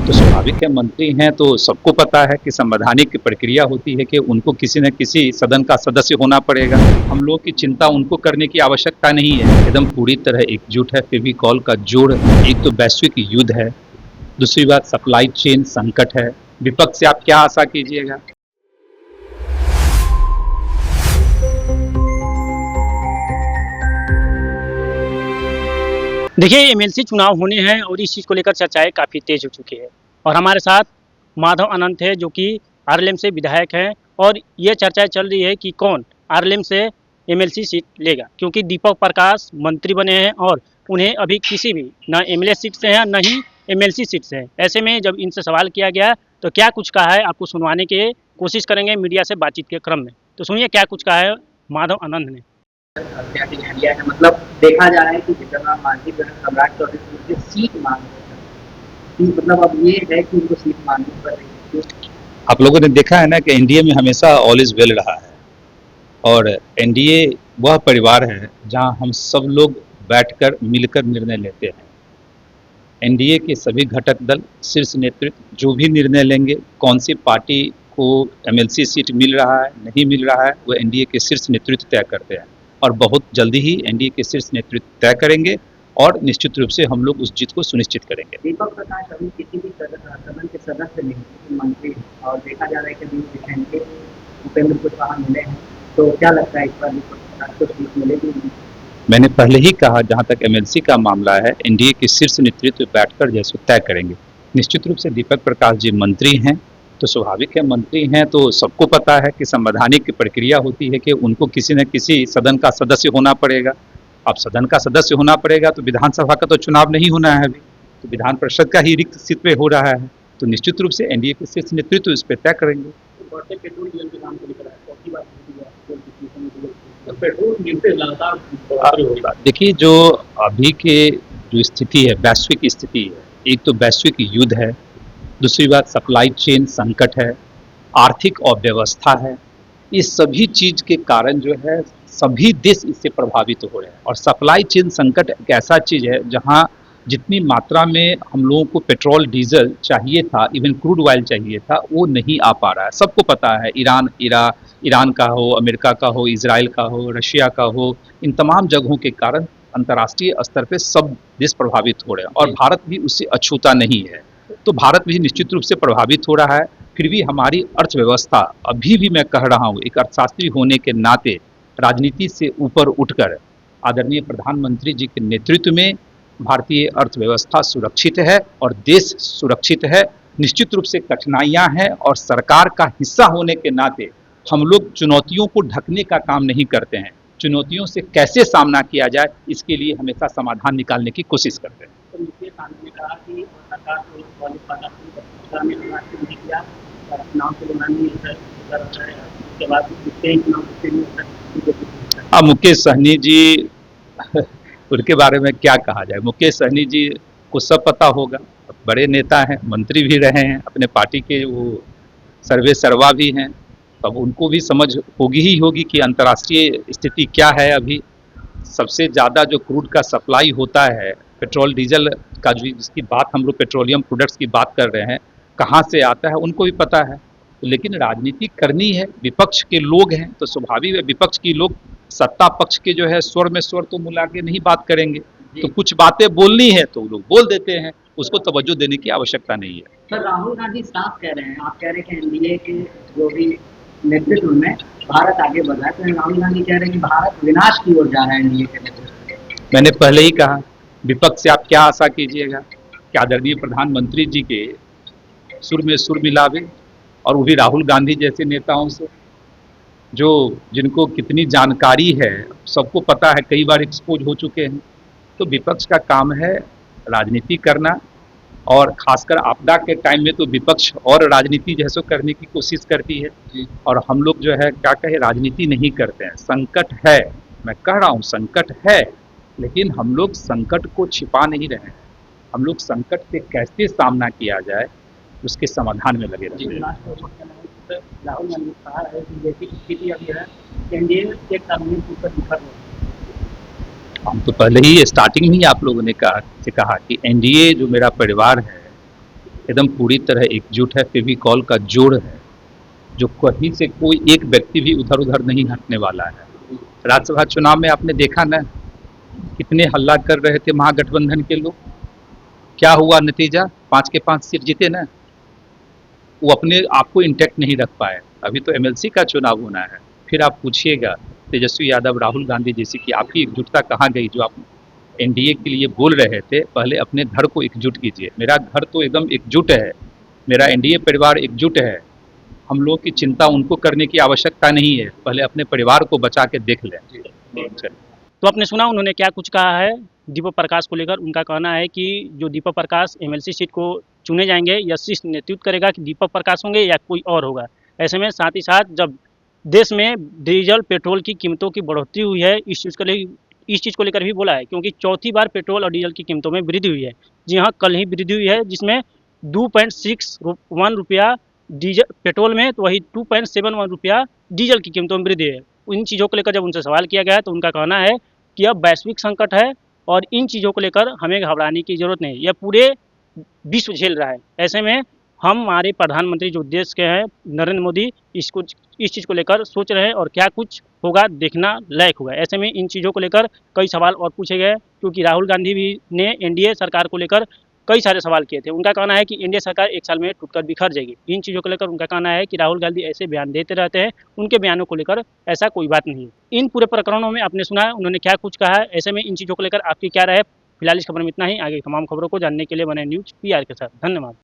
तो स्वाभाविक है, मंत्री हैं तो सबको पता है कि संवैधानिक प्रक्रिया होती है कि उनको किसी न किसी सदन का सदस्य होना पड़ेगा। हम लोग की चिंता उनको करने की आवश्यकता नहीं है, एकदम पूरी तरह एकजुट है। फेविकॉल का जोड़, एक तो वैश्विक युद्ध है, दूसरी बात सप्लाई चेन संकट है। विपक्ष से आप क्या आशा कीजिएगा? देखिए, एमएलसी चुनाव होने हैं और इस चीज़ को लेकर चर्चाएँ काफ़ी तेज़ हो चुकी है और हमारे साथ माधव अनंत है जो कि आरएलएम से विधायक हैं और ये चर्चाएँ चल रही है कि कौन आरएलएम से एमएलसी सीट लेगा, क्योंकि दीपक प्रकाश मंत्री बने हैं और उन्हें अभी किसी भी ना एमएलए सीट से है ना ही एमएलसी सीट से है। ऐसे में जब इनसे सवाल किया गया तो क्या कुछ कहा है आपको सुनवाने की कोशिश करेंगे मीडिया से बातचीत के क्रम में। तो सुनिए क्या कुछ कहा है माधव अनंत ने। ऐतिहासिक इंडिया है, मतलब देखा जा रहा है कि जितेंद्र मांझी जो है सम्राट चौधरी से सीट मांग रहे हैं, मतलब अब ये है कि उनको सीट मांगनी पड़ रही है। आप लोगों ने देखा है ना कि एनडीए में हमेशा ऑल इज वेल रहा है और एनडीए वह परिवार है जहां हम सब लोग बैठकर मिलकर निर्णय लेते हैं। एनडीए के सभी घटक दल, शीर्ष नेतृत्व जो भी निर्णय लेंगे, कौन सी पार्टी को एमएलसी सीट मिल रहा है नहीं मिल रहा है, वो एनडीए के शीर्ष नेतृत्व तय करते हैं और बहुत जल्दी ही एनडीए के शीर्ष नेतृत्व तय करेंगे और निश्चित रूप से हम लोग उस जीत को सुनिश्चित करेंगे। दीपक प्रकाश अभी किसी भी सदन के सदस्य नहीं, मंत्री, और देखा जा रहा है कि उपेंद्र कुशवाहा मिले हैं, तो क्या लगता है इस बार दीपक प्रकाश को सीट मिलेगी? मैंने पहले ही कहा, जहां तक एमएलसी का मामला है, एनडीए के शीर्ष नेतृत्व बैठकर जैसे तय करेंगे। निश्चित रूप से दीपक प्रकाश जी मंत्री हैं तो स्वाभाविक है, मंत्री हैं तो सबको पता है कि संवैधानिक प्रक्रिया होती है कि उनको किसी न किसी सदन का सदस्य होना पड़ेगा। अब सदन का सदस्य होना पड़ेगा तो विधानसभा का तो चुनाव नहीं होना है अभी, तो विधान परिषद का ही रिक्त सीट पे हो रहा है, तो निश्चित रूप से एनडीए के शीर्ष नेतृत्व इस पर तय करेंगे। देखिए, जो अभी के जो स्थिति है, वैश्विक स्थिति है, एक तो वैश्विक युद्ध है, दूसरी बात सप्लाई चेन संकट है, आर्थिक अव्यवस्था है। इस सभी चीज के कारण जो है सभी देश इससे प्रभावित हो रहे हैं और सप्लाई चेन संकट एक ऐसा चीज है जहां जितनी मात्रा में हम लोगों को पेट्रोल डीजल चाहिए था, इवन क्रूड ऑयल चाहिए था, वो नहीं आ पा रहा है। सबको पता है, ईरान का हो, अमेरिका का हो, इजराइल का हो, रशिया का हो, इन तमाम जगहों के कारण अंतर्राष्ट्रीय स्तर पे सब देश प्रभावित हो रहे हैं और भारत भी उससे अछूता नहीं है। तो भारत भी निश्चित रूप से प्रभावित हो रहा है। फिर भी हमारी अर्थव्यवस्था, अभी भी मैं कह रहा हूँ, एक अर्थशास्त्री होने के नाते राजनीति से ऊपर उठकर आदरणीय प्रधानमंत्री जी के नेतृत्व में भारतीय अर्थव्यवस्था सुरक्षित है और देश सुरक्षित है। निश्चित रूप से कठिनाइयां हैं और सरकार का हिस्सा होने के नाते हम लोग चुनौतियों को ढकने का काम नहीं करते हैं, चुनौतियों से कैसे सामना किया जाए इसके लिए हमेशा समाधान निकालने की कोशिश करते हैं। तो मुकेश सहनी ने कहा कि सरकार को चुनाव से लेना नहीं है, उसके बाद अब मुकेश सहनी जी उनके बारे में क्या कहा जाए। मुकेश सहनी जी को सब पता होगा, बड़े नेता हैं, मंत्री भी रहे हैं, अपने पार्टी के वो सर्वे सर्वा भी हैं, तब उनको भी समझ होगी ही होगी कि अंतर्राष्ट्रीय स्थिति क्या है। अभी सबसे ज़्यादा जो क्रूड का सप्लाई होता है, पेट्रोल डीजल का जो जिसकी बात हम लोग पेट्रोलियम प्रोडक्ट्स की बात कर रहे हैं, कहाँ से आता है उनको भी पता है। लेकिन राजनीति करनी है, विपक्ष के लोग हैं तो स्वाभाविक है, विपक्ष की लोग सत्ता पक्ष के जो है स्वर में स्वर तो मिला के नहीं बात करेंगे, तो कुछ बातें बोलनी है तो लोग बोल देते हैं, उसको तवज्जो देने की आवश्यकता नहीं है। सर, राहुल गांधी साफ कह रहे हैं, आप कह रहे हैं कि एनडीए के जो भी नेतृत्व में भारत आगे बढ़ रहा है, तो राहुल गांधी कह रहे हैं कि भारत विनाश की ओर जा रहा है एनडीए के नेतृत्व। मैंने पहले ही कहा, विपक्ष से आप क्या आशा कीजिएगा कि आदरणीय प्रधानमंत्री जी के सुर में सुर मिलावे, और वो भी राहुल गांधी जैसे नेताओं से जो जिनको कितनी जानकारी है, सबको पता है, कई बार एक्सपोज हो चुके हैं। तो विपक्ष का काम है राजनीति करना और खासकर आपदा के टाइम में तो विपक्ष और राजनीति जैसे करने की कोशिश करती है और हम लोग जो है क्या कहे, राजनीति नहीं करते हैं। संकट है, मैं कह रहा हूँ संकट है, लेकिन हम लोग संकट को छिपा नहीं रहे हैं, हम लोग संकट से कैसे सामना किया जाए उसके समाधान में लगे रहते हैं। राहुल गांधी ने कहा है कि जैसी स्थिति अभी है, एनडीए एक कानूनी ऊपर विफल हो। हम तो पहले ही स्टार्टिंग में ही आप लोगों ने कहा कि एनडीए जो मेरा परिवार है एकदम पूरी तरह एकजुट है, फेविकॉल का जोड़ है, जो कहीं से कोई एक व्यक्ति भी उधर उधर नहीं हटने वाला है। राज्यसभा चुनाव में आपने देखा ना, कितने हल्ला कर रहे थे महागठबंधन के लोग, क्या हुआ नतीजा, 5 के 5 सीट जीते ना। वो अपने आप को इंटैक्ट नहीं रख पाए। अभी तो एमएलसी का चुनाव होना है, फिर आप पूछिएगा तेजस्वी यादव, राहुल गांधी जैसी कि आपकी एकजुटता कहाँ गई, जो आप एनडीए के लिए बोल रहे थे। पहले अपने घर को एकजुट कीजिए। मेरा घर तो एकदम एकजुट है, मेरा एनडीए परिवार एकजुट है। हम लोग की चिंता उनको करने की आवश्यकता नहीं है, पहले अपने परिवार को बचा के देख लें। चलिए। तो आपने सुना उन्होंने क्या कुछ कहा है दीपक प्रकाश को लेकर। उनका कहना है कि जो दीपक प्रकाश एमएलसी सीट को चुने जाएंगे, यह शीर्ष नेतृत्व करेगा कि दीपक प्रकाश होंगे या कोई और होगा। ऐसे में साथ ही साथ जब देश में डीजल पेट्रोल की कीमतों की बढ़ोतरी हुई है, इस चीज़ को लेकर भी बोला है, क्योंकि चौथी बार पेट्रोल और डीजल की कीमतों में वृद्धि हुई है। जी हाँ, कल ही वृद्धि हुई है, जिसमें 2.61 रुपया डीजल पेट्रोल में, तो वही 2.71 रुपया डीजल की कीमतों में वृद्धि है। इन चीज़ों को लेकर जब उनसे सवाल किया गया तो उनका कहना है कि अब वैश्विक संकट है और इन चीज़ों को लेकर हमें घबराने की ज़रूरत नहीं, यह पूरे विश्व झेल रहा है। ऐसे में हमारे प्रधानमंत्री जो देश के हैं नरेंद्र मोदी, इस चीज़ को लेकर सोच रहे हैं और क्या कुछ होगा देखना लायक होगा। ऐसे में इन चीज़ों को लेकर कई सवाल और पूछे गए, क्योंकि राहुल गांधी भी ने एनडीए सरकार को लेकर कई सारे सवाल किए थे। उनका कहना है कि एनडीए सरकार 1 साल में टूटकर बिखर जाएगी। इन चीज़ों को लेकर उनका कहना है कि राहुल गांधी ऐसे बयान देते रहते हैं, उनके बयानों को लेकर ऐसा कोई बात नहीं है। इन पूरे प्रकरणों में आपने सुना है उन्होंने क्या कुछ कहा है। ऐसे में इन चीज़ों को लेकर आपकी क्या राय है। फिलहाल इस खबर में इतना ही। आगे तमाम खबरों को जानने के लिए बने न्यूज़ पीआर के साथ। धन्यवाद।